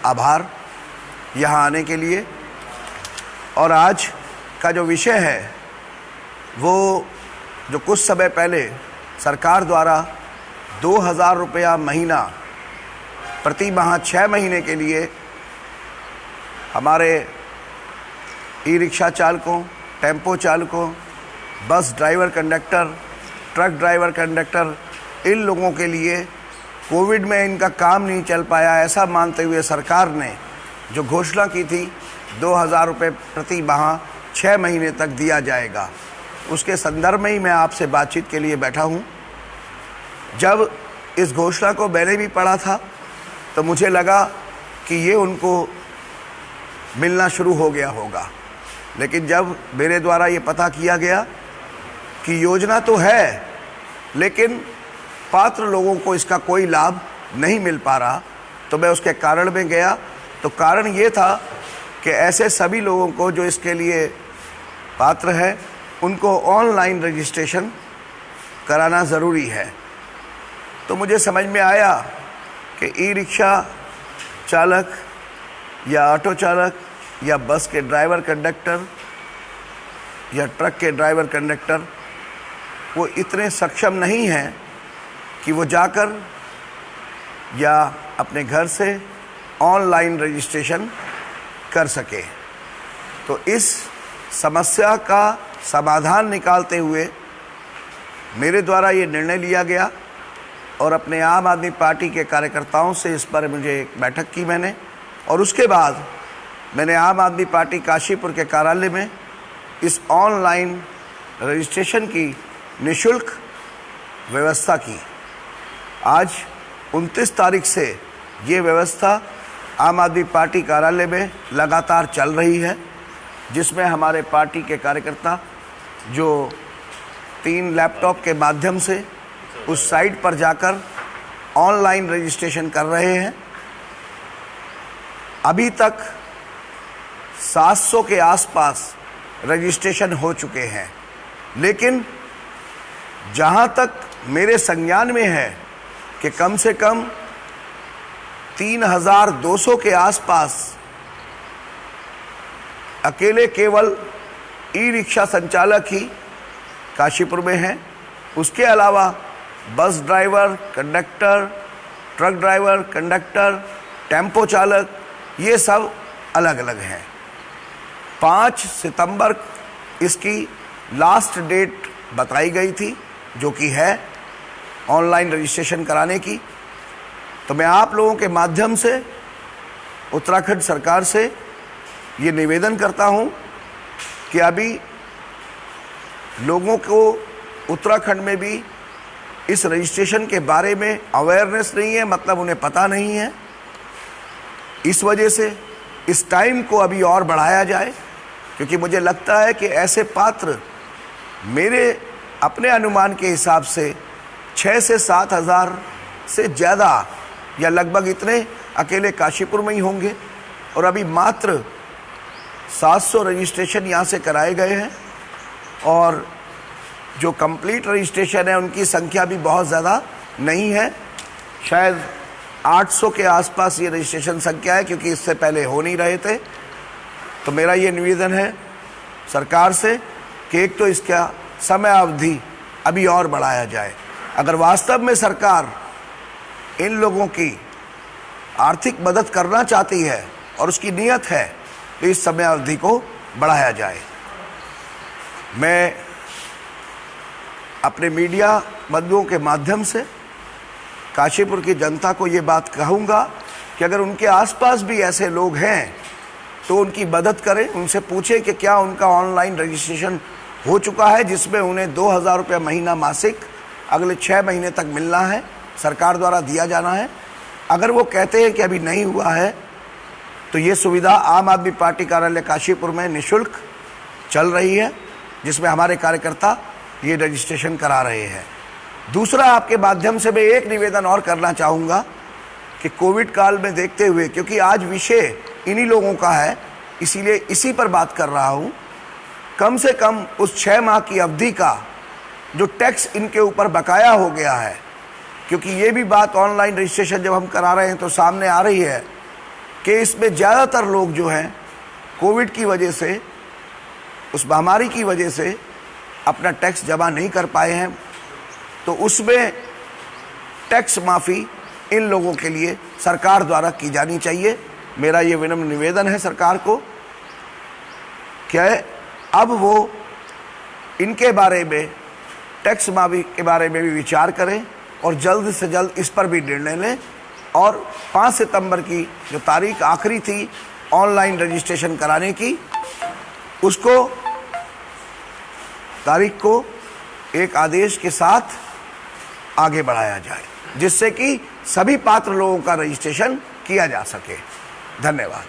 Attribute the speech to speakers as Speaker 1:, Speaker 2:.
Speaker 1: आभार यहाँ आने के लिए। और आज का जो विषय है वो जो कुछ समय पहले सरकार द्वारा 2000 रुपया महीना प्रति माह 6 महीने के लिए हमारे ई रिक्शा चालकों, टेम्पो चालकों, bus driver conductor, truck driver conductor, इन लोगों के लिए कोविड में इनका काम नहीं चल पाया, ऐसा मानते हुए सरकार ने जो घोषणा की थी 2000 रुपये प्रति माह 6 महीने तक दिया जाएगा, उसके संदर्भ में ही मैं आपसे बातचीत के लिए बैठा हूँ। जब इस घोषणा को मैंने भी पढ़ा था तो मुझे लगा कि ये उनको मिलना शुरू हो गया होगा, लेकिन जब मेरे द्वारा ये पता किया गया कि योजना तो है लेकिन पात्र लोगों को इसका कोई लाभ नहीं मिल पा रहा, तो मैं उसके कारण में गया। तो कारण ये था कि ऐसे सभी लोगों को जो इसके लिए पात्र है उनको ऑनलाइन रजिस्ट्रेशन कराना ज़रूरी है। तो मुझे समझ में आया कि ई रिक्शा चालक या ऑटो चालक या बस के ड्राइवर कंडक्टर या ट्रक के ड्राइवर कंडक्टर वो इतने सक्षम नहीं हैं कि वो जाकर या अपने घर से ऑनलाइन रजिस्ट्रेशन कर सके। तो इस समस्या का समाधान निकालते हुए मेरे द्वारा ये निर्णय लिया गया और अपने आम आदमी पार्टी के कार्यकर्ताओं से इस पर मुझे एक बैठक की मैंने, और उसके बाद मैंने आम आदमी पार्टी काशीपुर के कार्यालय में इस ऑनलाइन रजिस्ट्रेशन की निःशुल्क व्यवस्था की। आज 29 तारीख से ये व्यवस्था आम आदमी पार्टी कार्यालय में लगातार चल रही है, जिसमें हमारे पार्टी के कार्यकर्ता जो 3 लैपटॉप के माध्यम से उस साइट पर जाकर ऑनलाइन रजिस्ट्रेशन कर रहे हैं। अभी तक 700 के आसपास रजिस्ट्रेशन हो चुके हैं, लेकिन जहां तक मेरे संज्ञान में है कि कम से कम 3200 के आसपास अकेले केवल ई रिक्शा संचालक ही काशीपुर में हैं। उसके अलावा बस driver, conductor, truck driver, conductor, tempo चालक, ये सब अलग अलग हैं। 5 सितंबर इसकी लास्ट डेट बताई गई थी, जो कि है ऑनलाइन रजिस्ट्रेशन कराने की। तो मैं आप लोगों के माध्यम से उत्तराखंड सरकार से ये निवेदन करता हूँ कि अभी लोगों को उत्तराखंड में भी इस रजिस्ट्रेशन के बारे में अवेयरनेस नहीं है, मतलब उन्हें पता नहीं है। इस वजह से इस टाइम को अभी और बढ़ाया जाए, क्योंकि मुझे लगता है कि ऐसे पात्र मेरे अपने अनुमान के हिसाब से 6 से 7 हज़ार से ज़्यादा या लगभग इतने अकेले काशीपुर में ही होंगे, और अभी मात्र 700 रजिस्ट्रेशन यहाँ से कराए गए हैं, और जो कंप्लीट रजिस्ट्रेशन है उनकी संख्या भी बहुत ज़्यादा नहीं है। शायद 800 के आसपास ये रजिस्ट्रेशन संख्या है, क्योंकि इससे पहले हो नहीं रहे थे। तो मेरा ये निवेदन है सरकार से कि एक तो इसका समय अवधि अभी और बढ़ाया जाए। अगर वास्तव में सरकार इन लोगों की आर्थिक मदद करना चाहती है और उसकी नीयत है तो इस समय अवधि को बढ़ाया जाए। मैं अपने मीडिया बंधुओं के माध्यम से काशीपुर की जनता को ये बात कहूँगा कि अगर उनके आसपास भी ऐसे लोग हैं तो उनकी मदद करें, उनसे पूछें कि क्या उनका ऑनलाइन रजिस्ट्रेशन हो चुका है, जिसमें उन्हें 2000 रुपये महीना मासिक अगले 6 महीने तक मिलना है, सरकार द्वारा दिया जाना है। अगर वो कहते हैं कि अभी नहीं हुआ है तो ये सुविधा आम आदमी पार्टी कार्यालय काशीपुर में निःशुल्क चल रही है, जिसमें हमारे कार्यकर्ता ये रजिस्ट्रेशन करा रहे हैं। दूसरा, आपके माध्यम से मैं एक निवेदन और करना चाहूँगा कि कोविड काल में देखते हुए, क्योंकि आज विषय इन्हीं लोगों का है, इसीलिए इसी पर बात कर रहा हूँ, कम से कम उस 6 माह की अवधि का जो टैक्स इनके ऊपर बकाया हो गया है, क्योंकि ये भी बात ऑनलाइन रजिस्ट्रेशन जब हम करा रहे हैं तो सामने आ रही है कि इसमें ज़्यादातर लोग जो हैं कोविड की वजह से, उस महामारी की वजह से अपना टैक्स जमा नहीं कर पाए हैं, तो उसमें टैक्स माफ़ी इन लोगों के लिए सरकार द्वारा की जानी चाहिए। मेरा ये विनम्र निवेदन है सरकार को कि अब वो इनके बारे में, टैक्स माफ़ी के बारे में भी विचार करें और जल्द से जल्द इस पर भी निर्णय लें। और 5 सितंबर की जो तारीख आखिरी थी ऑनलाइन रजिस्ट्रेशन कराने की, उसको तारीख को एक आदेश के साथ आगे बढ़ाया जाए, जिससे कि सभी पात्र लोगों का रजिस्ट्रेशन किया जा सके। धन्यवाद।